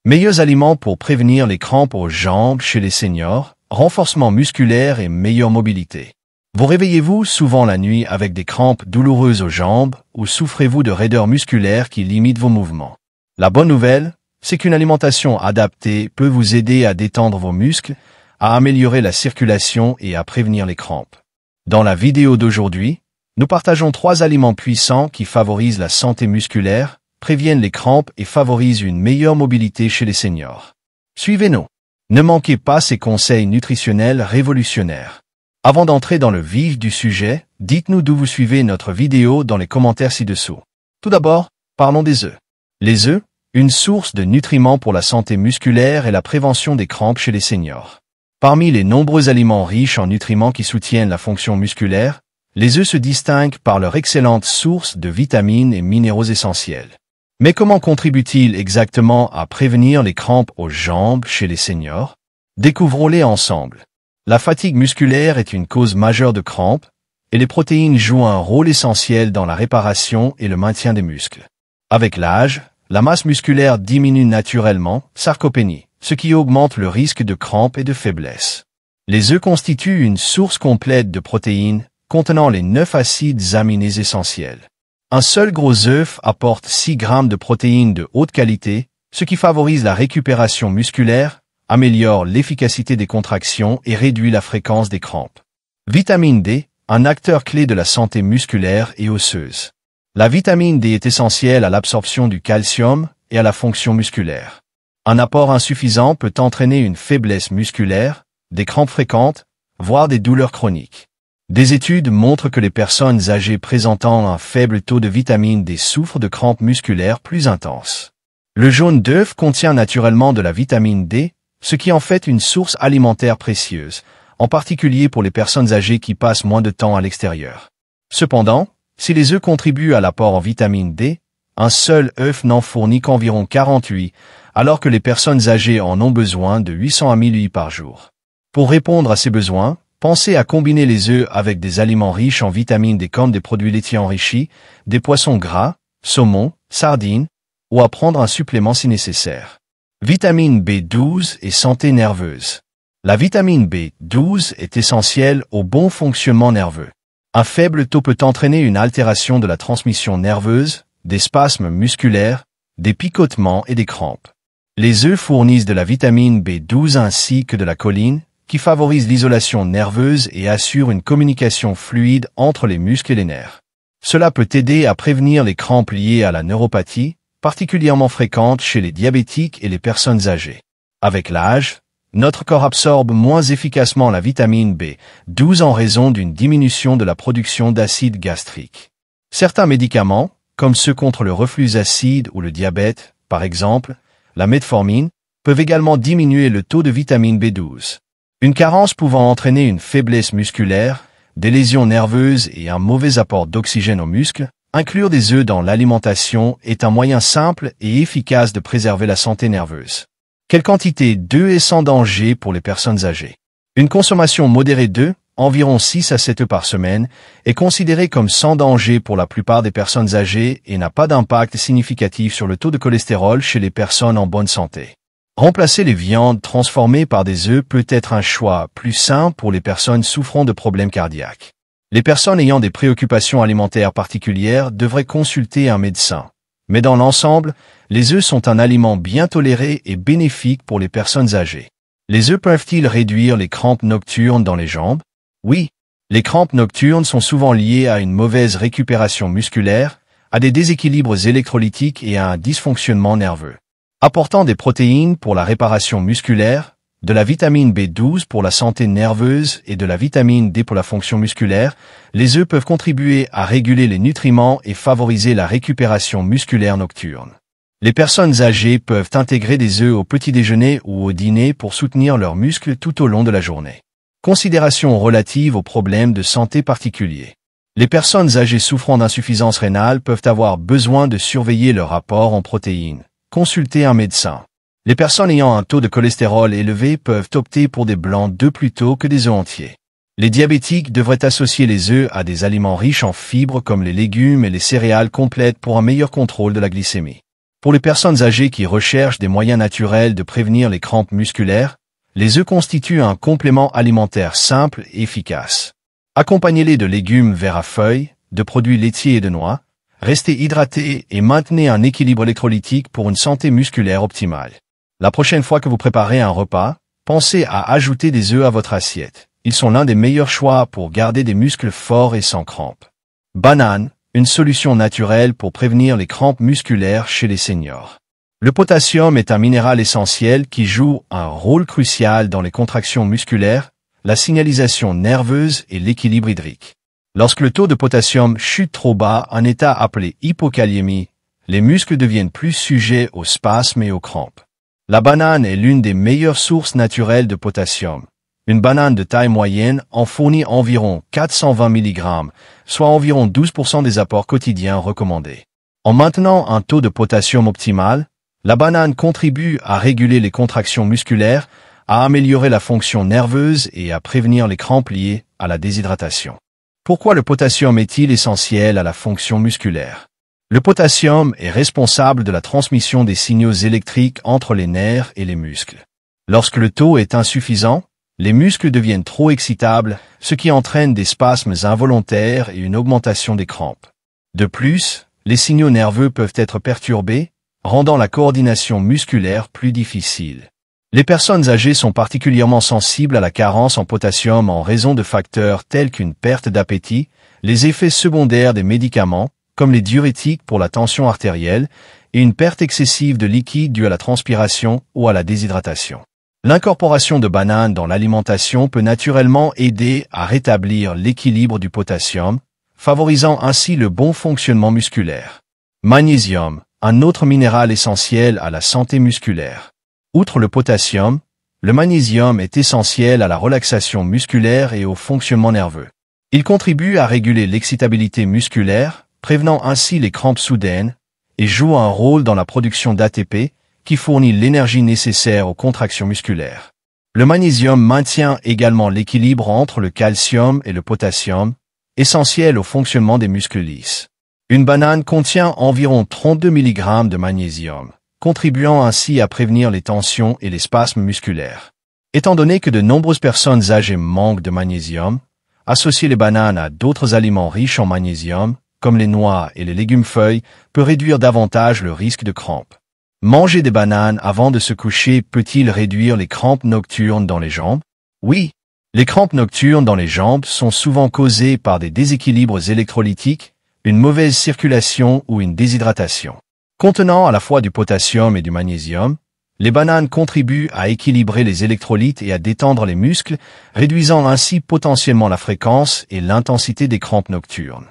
Meilleurs aliments pour prévenir les crampes aux jambes chez les seniors, renforcement musculaire et meilleure mobilité. Vous réveillez-vous souvent la nuit avec des crampes douloureuses aux jambes ou souffrez-vous de raideurs musculaires qui limitent vos mouvements? La bonne nouvelle, c'est qu'une alimentation adaptée peut vous aider à détendre vos muscles, à améliorer la circulation et à prévenir les crampes. Dans la vidéo d'aujourd'hui, nous partageons 3 aliments puissants qui favorisent la santé musculaire, préviennent les crampes et favorisent une meilleure mobilité chez les seniors. Suivez-nous. Ne manquez pas ces conseils nutritionnels révolutionnaires. Avant d'entrer dans le vif du sujet, dites-nous d'où vous suivez notre vidéo dans les commentaires ci-dessous. Tout d'abord, parlons des œufs. Les œufs, une source de nutriments pour la santé musculaire et la prévention des crampes chez les seniors. Parmi les nombreux aliments riches en nutriments qui soutiennent la fonction musculaire, les œufs se distinguent par leur excellente source de vitamines et minéraux essentiels. Mais comment contribuent-ils exactement à prévenir les crampes aux jambes chez les seniors? Découvrons-les ensemble. La fatigue musculaire est une cause majeure de crampes, et les protéines jouent un rôle essentiel dans la réparation et le maintien des muscles. Avec l'âge, la masse musculaire diminue naturellement, sarcopénie, ce qui augmente le risque de crampes et de faiblesse. Les œufs constituent une source complète de protéines, contenant les 9 acides aminés essentiels. Un seul gros œuf apporte 6 grammes de protéines de haute qualité, ce qui favorise la récupération musculaire, améliore l'efficacité des contractions et réduit la fréquence des crampes. Vitamine D, un acteur clé de la santé musculaire et osseuse. La vitamine D est essentielle à l'absorption du calcium et à la fonction musculaire. Un apport insuffisant peut entraîner une faiblesse musculaire, des crampes fréquentes, voire des douleurs chroniques. Des études montrent que les personnes âgées présentant un faible taux de vitamine D souffrent de crampes musculaires plus intenses. Le jaune d'œuf contient naturellement de la vitamine D, ce qui en fait une source alimentaire précieuse, en particulier pour les personnes âgées qui passent moins de temps à l'extérieur. Cependant, si les œufs contribuent à l'apport en vitamine D, un seul œuf n'en fournit qu'environ 48, alors que les personnes âgées en ont besoin de 800 à 1000 œufs par jour. Pour répondre à ces besoins, pensez à combiner les œufs avec des aliments riches en vitamine D comme des produits laitiers enrichis, des poissons gras, saumon, sardines, ou à prendre un supplément si nécessaire. Vitamine B12 et santé nerveuse. La vitamine B12 est essentielle au bon fonctionnement nerveux. Un faible taux peut entraîner une altération de la transmission nerveuse, des spasmes musculaires, des picotements et des crampes. Les œufs fournissent de la vitamine B12 ainsi que de la choline, qui favorise l'isolation nerveuse et assure une communication fluide entre les muscles et les nerfs. Cela peut aider à prévenir les crampes liées à la neuropathie, particulièrement fréquentes chez les diabétiques et les personnes âgées. Avec l'âge, notre corps absorbe moins efficacement la vitamine B12 en raison d'une diminution de la production d'acide gastrique. Certains médicaments, comme ceux contre le reflux acide ou le diabète, par exemple, la metformine, peuvent également diminuer le taux de vitamine B12. Une carence pouvant entraîner une faiblesse musculaire, des lésions nerveuses et un mauvais apport d'oxygène aux muscles, inclure des œufs dans l'alimentation est un moyen simple et efficace de préserver la santé nerveuse. Quelle quantité d'œufs est sans danger pour les personnes âgées? Une consommation modérée d'œufs, environ 6 à 7 œufs par semaine, est considérée comme sans danger pour la plupart des personnes âgées et n'a pas d'impact significatif sur le taux de cholestérol chez les personnes en bonne santé. Remplacer les viandes transformées par des œufs peut être un choix plus sain pour les personnes souffrant de problèmes cardiaques. Les personnes ayant des préoccupations alimentaires particulières devraient consulter un médecin. Mais dans l'ensemble, les œufs sont un aliment bien toléré et bénéfique pour les personnes âgées. Les œufs peuvent-ils réduire les crampes nocturnes dans les jambes? Oui. Les crampes nocturnes sont souvent liées à une mauvaise récupération musculaire, à des déséquilibres électrolytiques et à un dysfonctionnement nerveux. Apportant des protéines pour la réparation musculaire, de la vitamine B12 pour la santé nerveuse et de la vitamine D pour la fonction musculaire, les œufs peuvent contribuer à réguler les nutriments et favoriser la récupération musculaire nocturne. Les personnes âgées peuvent intégrer des œufs au petit déjeuner ou au dîner pour soutenir leurs muscles tout au long de la journée. Considérations relatives aux problèmes de santé particuliers. Les personnes âgées souffrant d'insuffisance rénale peuvent avoir besoin de surveiller leur apport en protéines. Consultez un médecin. Les personnes ayant un taux de cholestérol élevé peuvent opter pour des blancs d'œufs plutôt que des œufs entiers. Les diabétiques devraient associer les œufs à des aliments riches en fibres comme les légumes et les céréales complètes pour un meilleur contrôle de la glycémie. Pour les personnes âgées qui recherchent des moyens naturels de prévenir les crampes musculaires, les œufs constituent un complément alimentaire simple et efficace. Accompagnez-les de légumes verts à feuilles, de produits laitiers et de noix, restez hydratés et maintenez un équilibre électrolytique pour une santé musculaire optimale. La prochaine fois que vous préparez un repas, pensez à ajouter des œufs à votre assiette. Ils sont l'un des meilleurs choix pour garder des muscles forts et sans crampes. Banane, une solution naturelle pour prévenir les crampes musculaires chez les seniors. Le potassium est un minéral essentiel qui joue un rôle crucial dans les contractions musculaires, la signalisation nerveuse et l'équilibre hydrique. Lorsque le taux de potassium chute trop bas, un état appelé hypokaliémie, les muscles deviennent plus sujets aux spasmes et aux crampes. La banane est l'une des meilleures sources naturelles de potassium. Une banane de taille moyenne en fournit environ 420 mg, soit environ 12% des apports quotidiens recommandés. En maintenant un taux de potassium optimal, la banane contribue à réguler les contractions musculaires, à améliorer la fonction nerveuse et à prévenir les crampes liées à la déshydratation. Pourquoi le potassium est-il essentiel à la fonction musculaire? Le potassium est responsable de la transmission des signaux électriques entre les nerfs et les muscles. Lorsque le taux est insuffisant, les muscles deviennent trop excitables, ce qui entraîne des spasmes involontaires et une augmentation des crampes. De plus, les signaux nerveux peuvent être perturbés, rendant la coordination musculaire plus difficile. Les personnes âgées sont particulièrement sensibles à la carence en potassium en raison de facteurs tels qu'une perte d'appétit, les effets secondaires des médicaments, comme les diurétiques pour la tension artérielle, et une perte excessive de liquide due à la transpiration ou à la déshydratation. L'incorporation de bananes dans l'alimentation peut naturellement aider à rétablir l'équilibre du potassium, favorisant ainsi le bon fonctionnement musculaire. Magnésium, un autre minéral essentiel à la santé musculaire. Outre le potassium, le magnésium est essentiel à la relaxation musculaire et au fonctionnement nerveux. Il contribue à réguler l'excitabilité musculaire, prévenant ainsi les crampes soudaines, et joue un rôle dans la production d'ATP, qui fournit l'énergie nécessaire aux contractions musculaires. Le magnésium maintient également l'équilibre entre le calcium et le potassium, essentiel au fonctionnement des muscles lisses. Une banane contient environ 32 mg de magnésium, contribuant ainsi à prévenir les tensions et les spasmes musculaires. Étant donné que de nombreuses personnes âgées manquent de magnésium, associer les bananes à d'autres aliments riches en magnésium, comme les noix et les légumes-feuilles, peut réduire davantage le risque de crampes. Manger des bananes avant de se coucher peut-il réduire les crampes nocturnes dans les jambes? Oui. Les crampes nocturnes dans les jambes sont souvent causées par des déséquilibres électrolytiques, une mauvaise circulation ou une déshydratation. Contenant à la fois du potassium et du magnésium, les bananes contribuent à équilibrer les électrolytes et à détendre les muscles, réduisant ainsi potentiellement la fréquence et l'intensité des crampes nocturnes.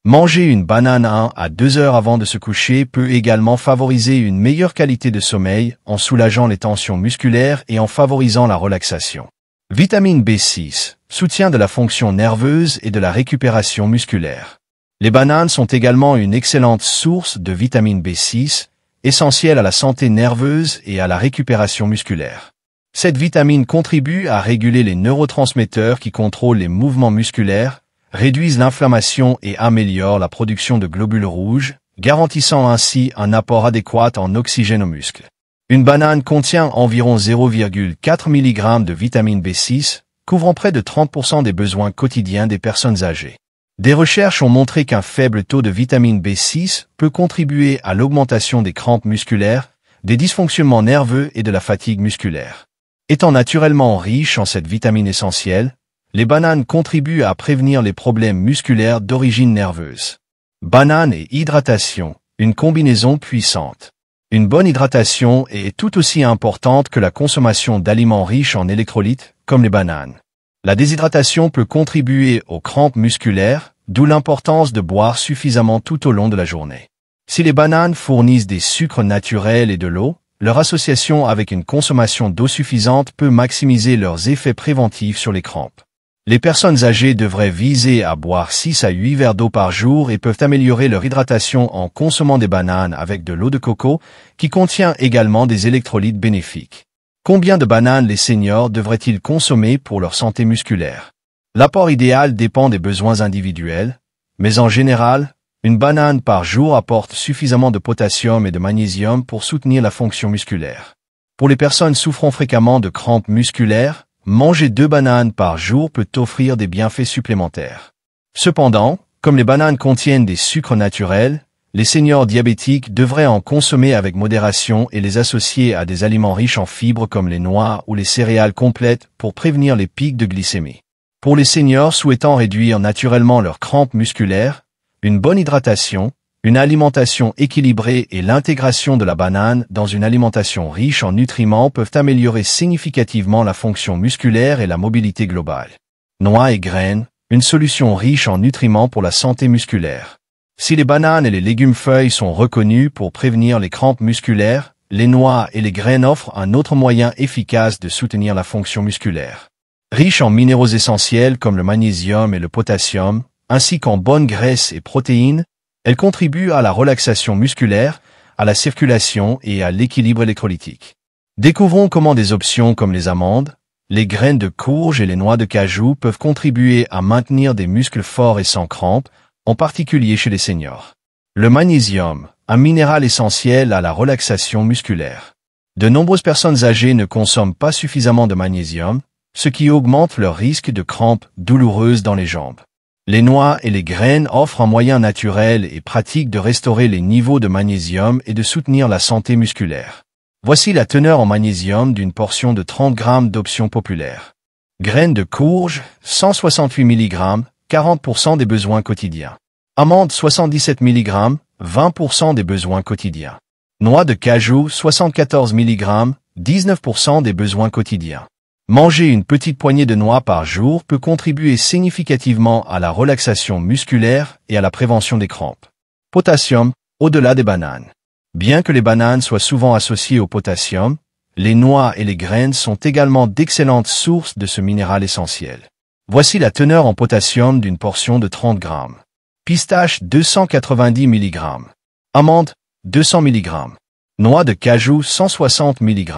Manger une banane 1 à 2 heures avant de se coucher peut également favoriser une meilleure qualité de sommeil en soulageant les tensions musculaires et en favorisant la relaxation. Vitamine B6, soutien de la fonction nerveuse et de la récupération musculaire. Les bananes sont également une excellente source de vitamine B6, essentielle à la santé nerveuse et à la récupération musculaire. Cette vitamine contribue à réguler les neurotransmetteurs qui contrôlent les mouvements musculaires, réduisent l'inflammation et améliorent la production de globules rouges, garantissant ainsi un apport adéquat en oxygène aux muscles. Une banane contient environ 0,4 mg de vitamine B6, couvrant près de 30% des besoins quotidiens des personnes âgées. Des recherches ont montré qu'un faible taux de vitamine B6 peut contribuer à l'augmentation des crampes musculaires, des dysfonctionnements nerveux et de la fatigue musculaire. Étant naturellement riches en cette vitamine essentielle, les bananes contribuent à prévenir les problèmes musculaires d'origine nerveuse. Banane et hydratation, une combinaison puissante. Une bonne hydratation est tout aussi importante que la consommation d'aliments riches en électrolytes, comme les bananes. La déshydratation peut contribuer aux crampes musculaires, d'où l'importance de boire suffisamment tout au long de la journée. Si les bananes fournissent des sucres naturels et de l'eau, leur association avec une consommation d'eau suffisante peut maximiser leurs effets préventifs sur les crampes. Les personnes âgées devraient viser à boire 6 à 8 verres d'eau par jour et peuvent améliorer leur hydratation en consommant des bananes avec de l'eau de coco, qui contient également des électrolytes bénéfiques. Combien de bananes les seniors devraient-ils consommer pour leur santé musculaire? L'apport idéal dépend des besoins individuels, mais en général, Une banane par jour apporte suffisamment de potassium et de magnésium pour soutenir la fonction musculaire. Pour les personnes souffrant fréquemment de crampes musculaires, manger 2 bananes par jour peut offrir des bienfaits supplémentaires. Cependant, comme les bananes contiennent des sucres naturels, les seniors diabétiques devraient en consommer avec modération et les associer à des aliments riches en fibres comme les noix ou les céréales complètes pour prévenir les pics de glycémie. Pour les seniors souhaitant réduire naturellement leurs crampes musculaires, une bonne hydratation, une alimentation équilibrée et l'intégration de la banane dans une alimentation riche en nutriments peuvent améliorer significativement la fonction musculaire et la mobilité globale. Noix et graines, une solution riche en nutriments pour la santé musculaire. Si les bananes et les légumes-feuilles sont reconnus pour prévenir les crampes musculaires, les noix et les graines offrent un autre moyen efficace de soutenir la fonction musculaire. Riches en minéraux essentiels comme le magnésium et le potassium, ainsi qu'en bonnes graisses et protéines, elles contribuent à la relaxation musculaire, à la circulation et à l'équilibre électrolytique. Découvrons comment des options comme les amandes, les graines de courge et les noix de cajou peuvent contribuer à maintenir des muscles forts et sans crampes, en particulier chez les seniors. Le magnésium, un minéral essentiel à la relaxation musculaire. De nombreuses personnes âgées ne consomment pas suffisamment de magnésium, ce qui augmente leur risque de crampes douloureuses dans les jambes. Les noix et les graines offrent un moyen naturel et pratique de restaurer les niveaux de magnésium et de soutenir la santé musculaire. Voici la teneur en magnésium d'une portion de 30 g d'options populaires. Graines de courge, 168 mg, 40% des besoins quotidiens. Amandes, 77 mg, 20% des besoins quotidiens. Noix de cajou, 74 mg, 19% des besoins quotidiens. Manger une petite poignée de noix par jour peut contribuer significativement à la relaxation musculaire et à la prévention des crampes. Potassium, au-delà des bananes. Bien que les bananes soient souvent associées au potassium, les noix et les graines sont également d'excellentes sources de ce minéral essentiel. Voici la teneur en potassium d'une portion de 30 g. Pistache, 290 mg. Amandes, 200 mg. Noix de cajou, 160 mg.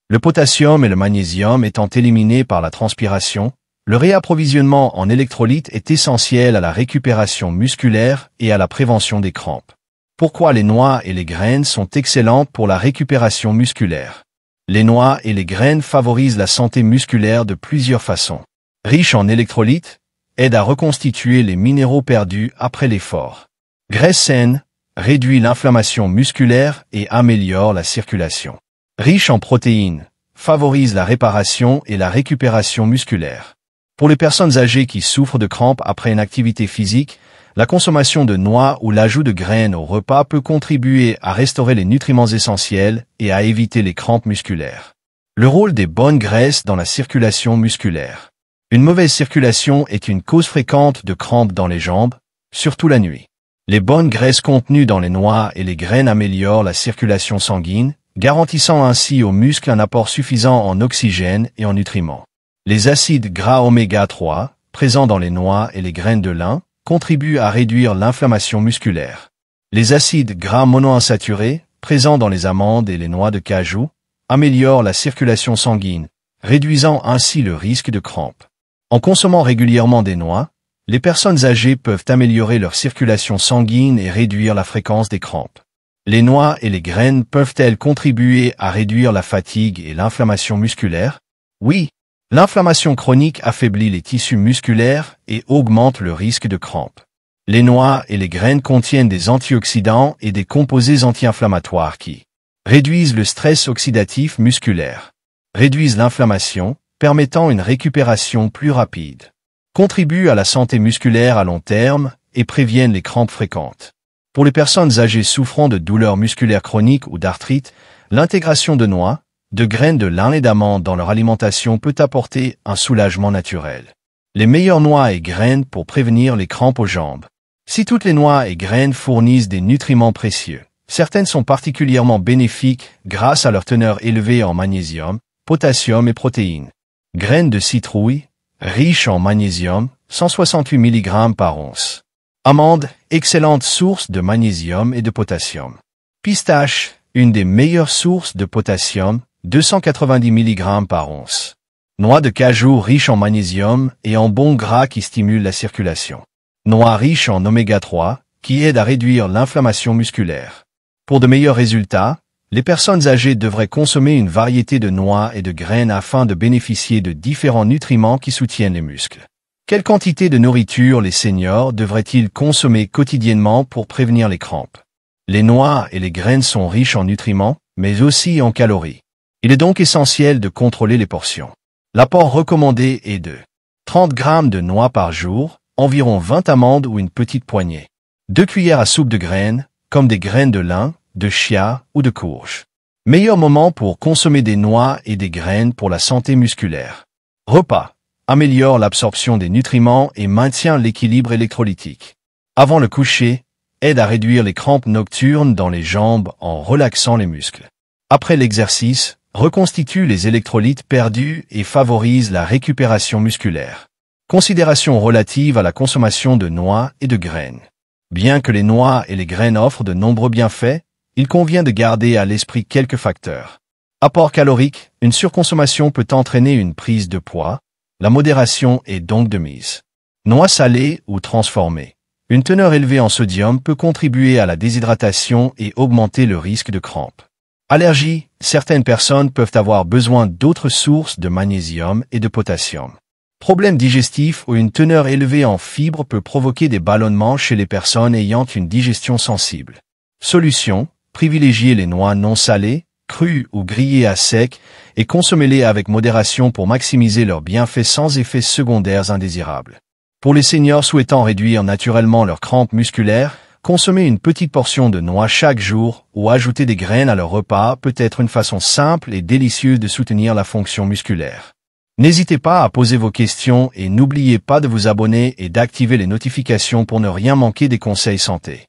Le potassium et le magnésium étant éliminés par la transpiration, le réapprovisionnement en électrolytes est essentiel à la récupération musculaire et à la prévention des crampes. Pourquoi les noix et les graines sont excellentes pour la récupération musculaire? Les noix et les graines favorisent la santé musculaire de plusieurs façons. Riches en électrolytes, aident à reconstituer les minéraux perdus après l'effort. Graisse saine, réduit l'inflammation musculaire et améliore la circulation. Riche en protéines, favorise la réparation et la récupération musculaire. Pour les personnes âgées qui souffrent de crampes après une activité physique, la consommation de noix ou l'ajout de graines au repas peut contribuer à restaurer les nutriments essentiels et à éviter les crampes musculaires. Le rôle des bonnes graisses dans la circulation musculaire. Une mauvaise circulation est une cause fréquente de crampes dans les jambes, surtout la nuit. Les bonnes graisses contenues dans les noix et les graines améliorent la circulation sanguine, garantissant ainsi aux muscles un apport suffisant en oxygène et en nutriments. Les acides gras oméga 3, présents dans les noix et les graines de lin, contribuent à réduire l'inflammation musculaire. Les acides gras monoinsaturés, présents dans les amandes et les noix de cajou, améliorent la circulation sanguine, réduisant ainsi le risque de crampes. En consommant régulièrement des noix, les personnes âgées peuvent améliorer leur circulation sanguine et réduire la fréquence des crampes. Les noix et les graines peuvent-elles contribuer à réduire la fatigue et l'inflammation musculaire? Oui, l'inflammation chronique affaiblit les tissus musculaires et augmente le risque de crampes. Les noix et les graines contiennent des antioxydants et des composés anti-inflammatoires qui réduisent le stress oxydatif musculaire, réduisent l'inflammation, permettant une récupération plus rapide, contribuent à la santé musculaire à long terme et préviennent les crampes fréquentes. Pour les personnes âgées souffrant de douleurs musculaires chroniques ou d'arthrite, l'intégration de noix, de graines de lin et d'amandes dans leur alimentation peut apporter un soulagement naturel. Les meilleures noix et graines pour prévenir les crampes aux jambes. Si toutes les noix et graines fournissent des nutriments précieux, certaines sont particulièrement bénéfiques grâce à leur teneur élevée en magnésium, potassium et protéines. Graines de citrouille, riches en magnésium, 168 mg par once. Amandes, excellente source de magnésium et de potassium. Pistache, une des meilleures sources de potassium, 290 mg par once. Noix de cajou riche en magnésium et en bons gras qui stimulent la circulation. Noix riches en oméga 3, qui aide à réduire l'inflammation musculaire. Pour de meilleurs résultats, les personnes âgées devraient consommer une variété de noix et de graines afin de bénéficier de différents nutriments qui soutiennent les muscles. Quelle quantité de nourriture les seniors devraient-ils consommer quotidiennement pour prévenir les crampes? Les noix et les graines sont riches en nutriments, mais aussi en calories. Il est donc essentiel de contrôler les portions. L'apport recommandé est de 30 grammes de noix par jour, environ 20 amandes ou une petite poignée. 2 cuillères à soupe de graines, comme des graines de lin, de chia ou de courge. Meilleur moment pour consommer des noix et des graines pour la santé musculaire. Repas. Améliore l'absorption des nutriments et maintient l'équilibre électrolytique. Avant le coucher, aide à réduire les crampes nocturnes dans les jambes en relaxant les muscles. Après l'exercice, reconstitue les électrolytes perdus et favorise la récupération musculaire. Considération relative à la consommation de noix et de graines. Bien que les noix et les graines offrent de nombreux bienfaits, il convient de garder à l'esprit quelques facteurs. Apport calorique, une surconsommation peut entraîner une prise de poids. La modération est donc de mise. Noix salées ou transformées. Une teneur élevée en sodium peut contribuer à la déshydratation et augmenter le risque de crampes. Allergie, certaines personnes peuvent avoir besoin d'autres sources de magnésium et de potassium. Problème digestif ou une teneur élevée en fibres peut provoquer des ballonnements chez les personnes ayant une digestion sensible. Solution, privilégiez les noix non salées, crues ou grillées à sec et consommez-les avec modération pour maximiser leurs bienfaits sans effets secondaires indésirables. Pour les seniors souhaitant réduire naturellement leurs crampes musculaires, consommer une petite portion de noix chaque jour ou ajouter des graines à leur repas peut être une façon simple et délicieuse de soutenir la fonction musculaire. N'hésitez pas à poser vos questions et n'oubliez pas de vous abonner et d'activer les notifications pour ne rien manquer des conseils santé.